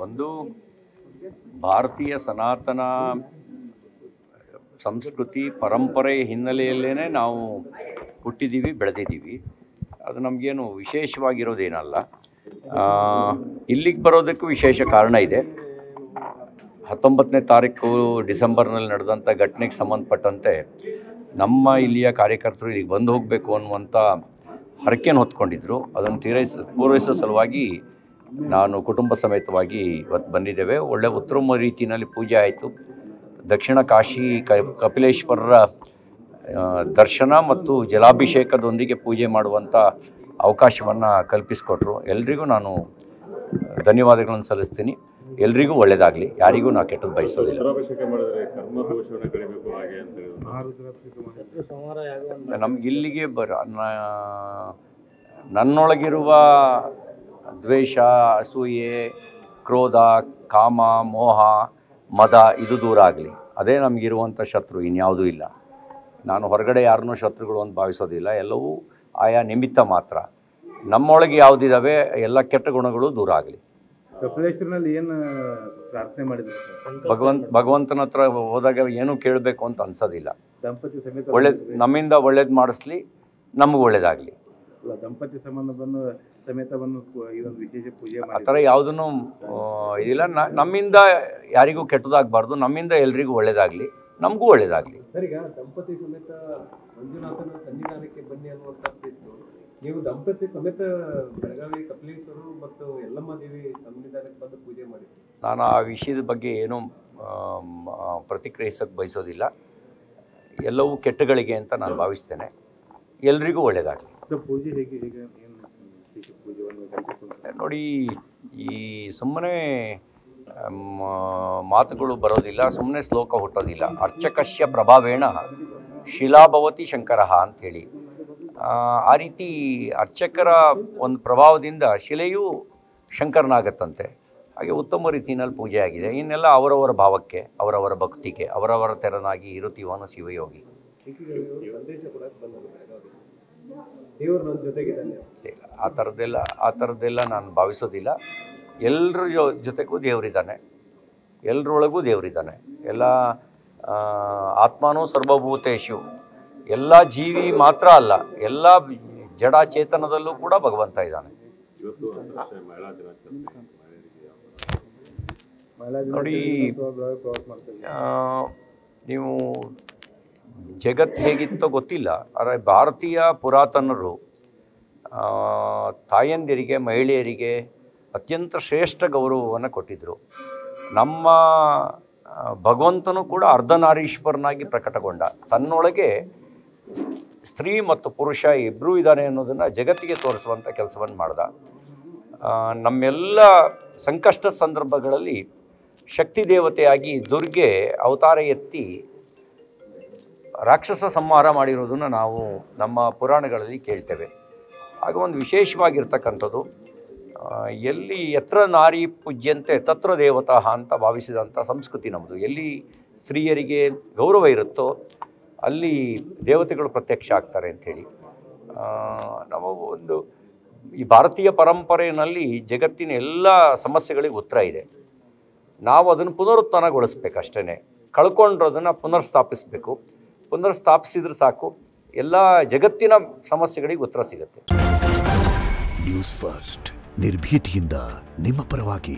ಒಂದು ಭಾರತೀಯ ಸನಾತನ ಸಂಸ್ಕೃತಿ ಪರಂಪರೆ ಹಿನ್ನೆಲೆಯಲ್ಲೇ ನಾವು ಹುಟ್ಟಿದ್ದೀವಿ, ಬೆಳೆದಿದ್ದೀವಿ. ಅದು ನಮಗೇನು ವಿಶೇಷವಾಗಿರೋದೇನಲ್ಲ. ಇಲ್ಲಿಗೆ ಬರೋದಕ್ಕೂ ವಿಶೇಷ ಕಾರಣ ಇದೆ. 19ನೇ ತಾರೀಕು ಡಿಸೆಂಬರ್ನಲ್ಲಿ ನಡೆದಂಥ ಘಟನೆಗೆ ಸಂಬಂಧಪಟ್ಟಂತೆ ನಮ್ಮ ಇಲ್ಲಿಯ ಕಾರ್ಯಕರ್ತರು ಇಲ್ಲಿಗೆ ಬಂದು ಹೋಗಬೇಕು ಅನ್ನುವಂಥ ಹರಕೆಯನ್ನು ಹೊತ್ಕೊಂಡಿದ್ರು. ಅದನ್ನು ಪೂರೈಸೋ ಸಲುವಾಗಿ ನಾನು ಕುಟುಂಬ ಸಮೇತವಾಗಿ ಇವತ್ತು ಬಂದಿದ್ದೇವೆ. ಒಳ್ಳೆ ಉತ್ತಮ ರೀತಿಯಲ್ಲಿ ಪೂಜೆ ಆಯಿತು. ದಕ್ಷಿಣ ಕಾಶಿ ಕಪಿಲೇಶ್ವರರ ದರ್ಶನ ಮತ್ತು ಜಲಾಭಿಷೇಕದೊಂದಿಗೆ ಪೂಜೆ ಮಾಡುವಂಥ ಅವಕಾಶವನ್ನು ಕಲ್ಪಿಸಿಕೊಟ್ರು. ಎಲ್ರಿಗೂ ನಾನು ಧನ್ಯವಾದಗಳನ್ನು ಸಲ್ಲಿಸ್ತೀನಿ. ಎಲ್ರಿಗೂ ಒಳ್ಳೆಯದಾಗಲಿ, ಯಾರಿಗೂ ನಾವು ಕೆಟ್ಟದ್ದು ಬಯಸೋದಿಲ್ಲ. ನಮಗಿಲ್ಲಿಗೆ ನನ್ನೊಳಗಿರುವ ದ್ವೇಷ, ಅಸೂಯೆ, ಕ್ರೋಧ, ಕಾಮ, ಮೋಹ, ಮದ ಇದು ದೂರ ಆಗಲಿ. ಅದೇ ನಮಗಿರುವಂಥ ಶತ್ರು, ಇನ್ಯಾವುದೂ ಇಲ್ಲ. ನಾನು ಹೊರಗಡೆ ಯಾರನ್ನೂ ಶತ್ರುಗಳು ಅಂತ ಭಾವಿಸೋದಿಲ್ಲ. ಎಲ್ಲವೂ ಆಯಾ ನಿಮಿತ್ತ ಮಾತ್ರ. ನಮ್ಮೊಳಗೆ ಯಾವುದಿದ್ದಾವೆ ಎಲ್ಲ ಕೆಟ್ಟ ಗುಣಗಳು ದೂರ ಆಗಲಿ. ಕಪಿಲೇಶ್ವರನಲ್ಲಿ ಏನು ಪ್ರಾರ್ಥನೆ ಮಾಡಿದ್ರು? ಭಗವಂತನ ಹತ್ರ ಹೋದಾಗ ಏನೂ ಕೇಳಬೇಕು ಅಂತ ಅನ್ಸೋದಿಲ್ಲ. ದಂಪತಿ ಸಮೇತ ನಮ್ಮಿಂದ ಒಳ್ಳೇದು ಮಾಡಿಸ್ಲಿ, ನಮಗೆ ಒಳ್ಳೇದಾಗಲಿ. ದಂಪತಿ ಸಂಬಂಧವನ್ನು ಸಮೇತವನ್ನು ಇದೊಂದು ವಿಶೇಷ ಪೂಜೆ ಆ ಥರ ಯಾವುದೂ ಇದಿಲ್ಲ. ನಮ್ಮಿಂದ ಯಾರಿಗೂ ಕೆಟ್ಟದಾಗಬಾರ್ದು, ನಮ್ಮಿಂದ ಎಲ್ರಿಗೂ ಒಳ್ಳೇದಾಗಲಿ, ನಮಗೂ ಒಳ್ಳೇದಾಗಲಿ. ಸರಿಗ ದಂಪತಿ ಸಮೇತ ಮಂಜುನಾಥನ ಸನ್ನಿಧಾನಕ್ಕೆ ಬನ್ನಿ ಅನ್ನುವಂಥದ್ದು. ನೀವು ದಂಪತಿ ಸಮೇತ ಬೆಳಗಾವಿ ಕಪಿಲೇಶ್ವರರು ಮತ್ತು ಯಲ್ಲಮ್ಮ ದೇವಿ ಸನ್ನಿಧಾನಕ್ಕೆ ಬಂದು ಪೂಜೆ ಮಾಡಿದ್ರಿ. ನಾನು ಆ ವಿಷಯದ ಬಗ್ಗೆ ಏನೂ ಪ್ರತಿಕ್ರಿಯಿಸೋಕ್ಕೆ ಬಯಸೋದಿಲ್ಲ. ಎಲ್ಲವೂ ಕೆಟ್ಟಗಳಿಗೆ ಅಂತ ನಾನು ಭಾವಿಸ್ತೇನೆ. ಎಲ್ರಿಗೂ ಒಳ್ಳೆಯದಾಗಲಿ. ಪೂಜೆ ಹೇಗೆ ನೋಡಿ, ಈ ಸುಮ್ಮನೆ ಮಾತುಗಳು ಬರೋದಿಲ್ಲ, ಸುಮ್ಮನೆ ಶ್ಲೋಕ ಹುಟ್ಟೋದಿಲ್ಲ. ಅರ್ಚಕಸ್ಯ ಪ್ರಭಾವೇಣ ಶಿಲಾಭವತಿ ಶಂಕರ ಅಂಥೇಳಿ, ಆ ರೀತಿ ಅರ್ಚಕರ ಒಂದು ಪ್ರಭಾವದಿಂದ ಶಿಲೆಯೂ ಶಂಕರನಾಗತ್ತಂತೆ. ಹಾಗೆ ಉತ್ತಮ ರೀತಿಯಲ್ಲಿ ಪೂಜೆ ಆಗಿದೆ. ಇನ್ನೆಲ್ಲ ಅವರವರ ಭಾವಕ್ಕೆ, ಅವರವರ ಭಕ್ತಿಗೆ, ಅವರವರ ತೆರನಾಗಿ ಇರುತ್ತೀವನು ಶಿವಯೋಗಿ. ಆ ಥರದ್ದೆಲ್ಲ ನಾನು ಭಾವಿಸೋದಿಲ್ಲ. ಎಲ್ಲರ ಜೊತೆಗೂ ದೇವರಿದ್ದಾನೆ, ಎಲ್ಲರೊಳಗೂ ದೇವರಿದ್ದಾನೆ. ಎಲ್ಲ ಆತ್ಮನೂ ಸರ್ವಭೂತೇಶು, ಎಲ್ಲ ಜೀವಿ ಮಾತ್ರ ಅಲ್ಲ, ಎಲ್ಲ ಜಡಚೇತನದಲ್ಲೂ ಕೂಡ ಭಗವಂತ ಇದ್ದಾನೆ. ನೋಡಿ, ನೀವು ಜಗತ್ತು ಹೇಗಿತ್ತೋ ಗೊತ್ತಿಲ್ಲ, ಆದರೆ ಭಾರತೀಯ ಪುರಾತನರು ತಾಯಂದಿರಿಗೆ, ಮಹಿಳೆಯರಿಗೆ ಅತ್ಯಂತ ಶ್ರೇಷ್ಠ ಗೌರವವನ್ನು ಕೊಟ್ಟಿದ್ದರು. ನಮ್ಮ ಭಗವಂತನು ಕೂಡ ಅರ್ಧನಾರೀಶ್ವರನಾಗಿ ಪ್ರಕಟಗೊಂಡ. ತನ್ನೊಳಗೆ ಸ್ತ್ರೀ ಮತ್ತು ಪುರುಷ ಇಬ್ಬರೂ ಇದ್ದಾನೆ ಅನ್ನೋದನ್ನು ಜಗತ್ತಿಗೆ ತೋರಿಸುವಂಥ ಕೆಲಸವನ್ನು ಮಾಡ್ದ. ನಮ್ಮೆಲ್ಲ ಸಂಕಷ್ಟ ಸಂದರ್ಭಗಳಲ್ಲಿ ಶಕ್ತಿ ದೇವತೆಯಾಗಿ ದುರ್ಗೆ ಅವತಾರ ಎತ್ತಿ ರಾಕ್ಷಸ ಸಂಹಾರ ಮಾಡಿರೋದನ್ನು ನಾವು ನಮ್ಮ ಪುರಾಣಗಳಲ್ಲಿ ಕೇಳ್ತೇವೆ. ಹಾಗೆ ಒಂದು ವಿಶೇಷವಾಗಿರ್ತಕ್ಕಂಥದ್ದು, ಎಲ್ಲಿ ಯತ್ರ ನಾರಿ ಪೂಜ್ಯಂತೆ ತತ್ರ ದೇವತಾ ಅಂತ ಭಾವಿಸಿದಂಥ ಸಂಸ್ಕೃತಿ ನಮ್ಮದು. ಎಲ್ಲಿ ಸ್ತ್ರೀಯರಿಗೆ ಗೌರವ ಇರುತ್ತೋ ಅಲ್ಲಿ ದೇವತೆಗಳು ಪ್ರತ್ಯಕ್ಷ ಆಗ್ತಾರೆ ಅಂಥೇಳಿ ನಮ್ಮ ಒಂದು ಈ ಭಾರತೀಯ ಪರಂಪರೆಯಲ್ಲಿ ಜಗತ್ತಿನ ಎಲ್ಲ ಸಮಸ್ಯೆಗಳಿಗೆ ಉತ್ತರ ಇದೆ. ನಾವು ಅದನ್ನು ಪುನರುತ್ಥಾನಗೊಳಿಸ್ಬೇಕು ಅಷ್ಟೇ. ಕಳ್ಕೊಂಡ್ರೋದನ್ನು ಪುನರ್ಸ್ಥಾಪಿಸಬೇಕು. ಪುನರ್ಸ್ಥಾಪಿಸಿದ್ರೆ ಸಾಕು, ಎಲ್ಲ ಜಗತ್ತಿನ ಸಮಸ್ಯೆಗಳಿಗೆ ಉತ್ತರ ಸಿಗುತ್ತೆ. ನ್ಯೂಸ್ ಫಸ್ಟ್, ನಿರ್ಭೀತಿಯಿಂದ ನಿಮ್ಮ ಪರವಾಗಿ.